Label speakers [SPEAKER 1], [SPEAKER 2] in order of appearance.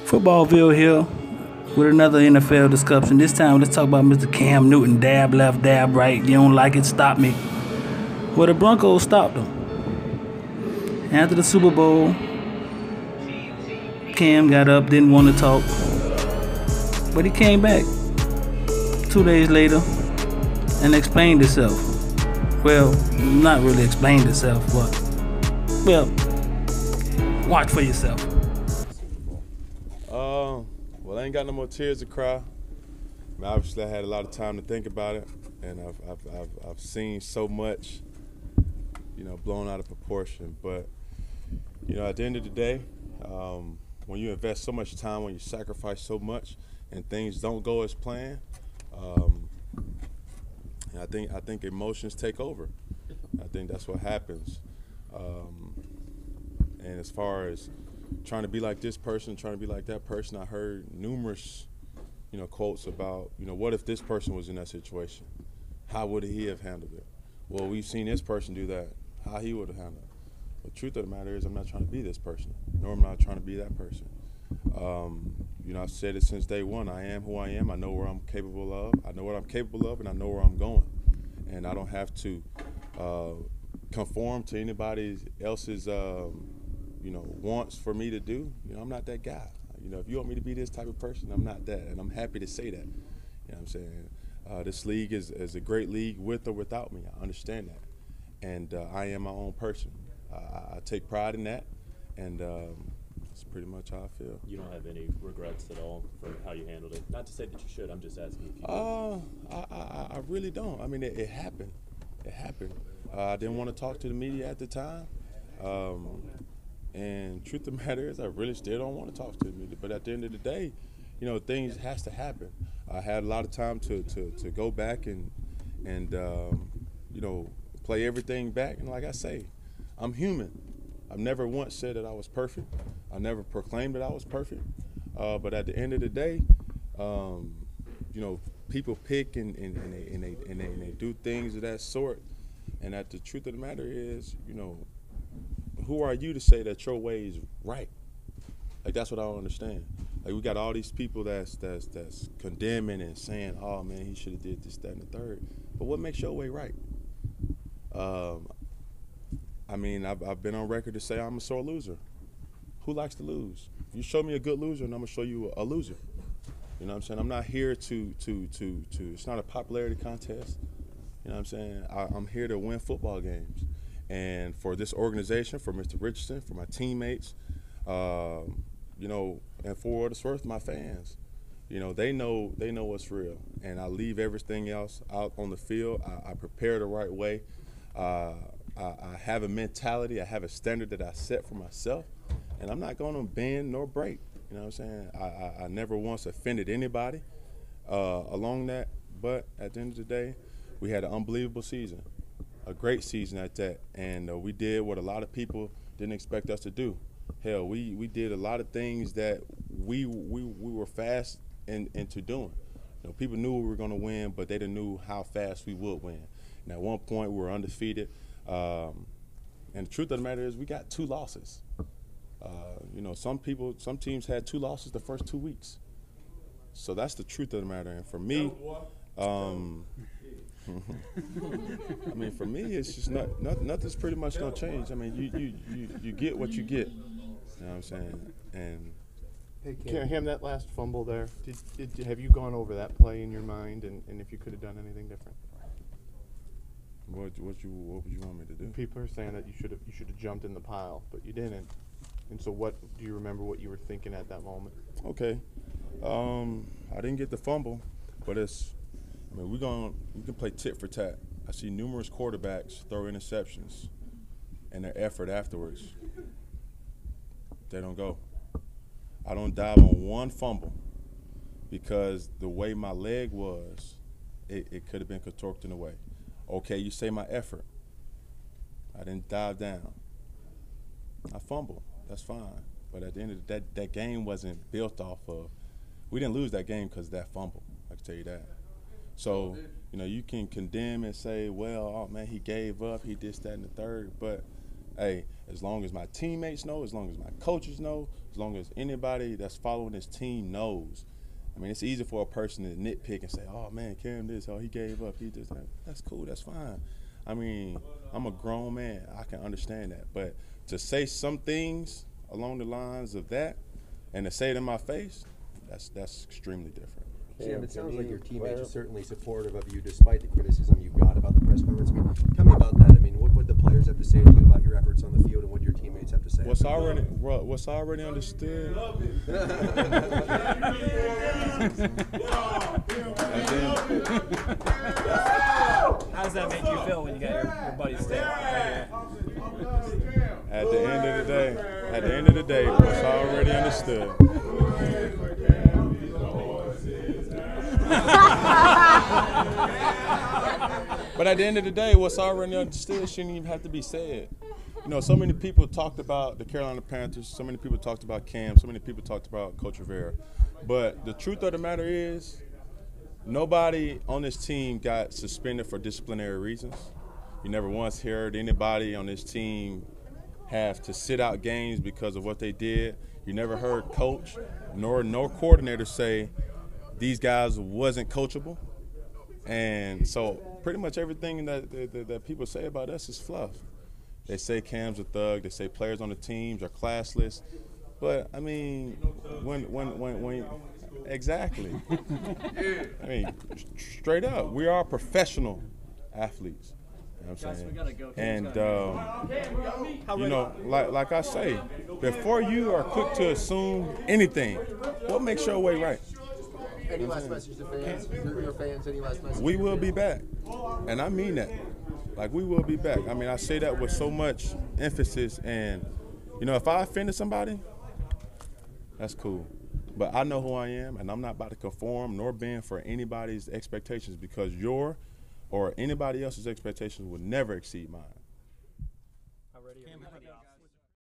[SPEAKER 1] FOOTBALLVILLE here with another NFL discussion. This time, let's talk about Mr. Cam Newton. Dab left, dab right. You don't like it, stop me. Well, the Broncos stopped him. After the Super Bowl, Cam got up, didn't want to talk. But he came back 2 days later and explained himself. Well, not really explained himself, but, well, watch for yourself.
[SPEAKER 2] Well, I ain't got no more tears to cry. I mean, obviously, I had a lot of time to think about it, and I've seen so much, blown out of proportion. But, at the end of the day, when you invest so much time, when you sacrifice so much, and things don't go as planned, I think emotions take over. I think that's what happens. And as far as trying to be like this person, trying to be like that person, I heard numerous, quotes about, what if this person was in that situation? How would he have handled it? Well, we've seen this person do that. How he would have handled it. The truth of the matter is, I'm not trying to be this person, nor am I trying to be that person. I've said it since day one. I am who I am. I know where I'm capable of. I know what I'm capable of, and I know where I'm going. And I don't have to conform to anybody else's wants for me to do. I'm not that guy. If you want me to be this type of person, I'm not that, and I'm happy to say that. You know what I'm saying? This league is a great league with or without me. I understand that, and I am my own person. I take pride in that, and that's pretty much how I feel.
[SPEAKER 3] You don't have any regrets at all for how you handled it? Not to say that you should. I'm just asking if you do.
[SPEAKER 2] I really don't. I mean, it happened. It happened. I didn't want to talk to the media at the time. And truth of the matter is, I really still don't want to talk to the media. But at the end of the day, things has to happen. I had a lot of time to go back and play everything back. And like I say, I'm human. I've never once said that I was perfect. I never proclaimed that I was perfect. But at the end of the day, people pick and they do things of that sort. And that the truth of the matter is, who are you to say that your way is right? Like, that's what I don't understand. Like, we got all these people that's condemning and saying, oh man, he should have did this, that, and the third. But what makes your way right? I've been on record to say I'm a sore loser. Who likes to lose? You show me a good loser, and I'm gonna show you a loser. You know what I'm saying? I'm not here to it's not a popularity contest. You know what I'm saying? I'm here to win football games. And for this organization, for Mr. Richardson, for my teammates, and for what it's worth, my fans, they know what's real. And I leave everything else out on the field. I prepare the right way. I have a mentality. I have a standard that I set for myself, and I'm not going to bend nor break. You know what I'm saying? I never once offended anybody along that. But at the end of the day, we had an unbelievable season. A great season at that, and we did what a lot of people didn't expect us to do. Hell, we did a lot of things that we were fast into doing. People knew we were going to win, but they didn't know how fast we would win. And at one point, we were undefeated. And the truth of the matter is, we got 2 losses. Some teams had 2 losses the first 2 weeks. So that's the truth of the matter. And for me, for me, it's just nothing's pretty much gonna change. I mean, you get what you get. You know what I'm saying? And
[SPEAKER 4] Cam, that last fumble there, have you gone over that play in your mind, and if you could have done anything different?
[SPEAKER 2] What would you want me to do?
[SPEAKER 4] People are saying that you should have jumped in the pile, but you didn't. And so, what do you remember what you were thinking at that moment?
[SPEAKER 2] Okay, I didn't get the fumble, but we can play tit for tat. I see numerous quarterbacks throw interceptions, and their effort afterwards, they don't go. I don't dive on one fumble because the way my leg was, it could have been contorted away. Okay, you say my effort. I didn't dive down. I fumbled. That's fine. But at the end of the day, that game wasn't built off of. We didn't lose that game because of that fumble. I can tell you that. So, you can condemn and say, well, oh man, he gave up, he did that and the third. But hey, as long as my teammates know, as long as my coaches know, as long as anybody that's following this team knows. I mean, it's easy for a person to nitpick and say, oh, man, Cam this, oh, he gave up, he just that. That's cool, that's fine. I mean, I'm a grown man. I can understand that. But to say some things along the lines of that and to say it in my face, that's extremely different.
[SPEAKER 5] Cam, it sounds like your teammates are certainly supportive of you despite the criticism you got about the press conference. I mean, tell me about that. I mean, what would the players have to say to you about your efforts on the field, and what your teammates have to say?
[SPEAKER 2] What's already understood.
[SPEAKER 6] How does that make you feel when you got your buddies there?
[SPEAKER 2] At the end of the day, what's already understood. But at the end of the day, what's already understood shouldn't even have to be said. You know, so many people talked about the Carolina Panthers, so many people talked about Cam, so many people talked about Coach Rivera. But the truth of the matter is, nobody on this team got suspended for disciplinary reasons. You never once heard anybody on this team have to sit out games because of what they did. You never heard coach nor coordinator say these guys wasn't coachable. And so pretty much everything that people say about us is fluff. They say Cam's a thug. They say players on the teams are classless. But, I mean, when exactly. I mean, straight up, we are professional athletes. You know what I'm saying? And, you know, like I say, before you are quick to assume anything, what makes your way right?
[SPEAKER 5] Any last message to fans? Your fans, any last message?
[SPEAKER 2] We will be back. And I mean that. Like, we will be back. I mean, I say that with so much emphasis. And, you know, if I offended somebody, that's cool. But I know who I am, and I'm not about to conform nor bend for anybody's expectations, because your or anybody else's expectations will never exceed mine.
[SPEAKER 6] How ready are you?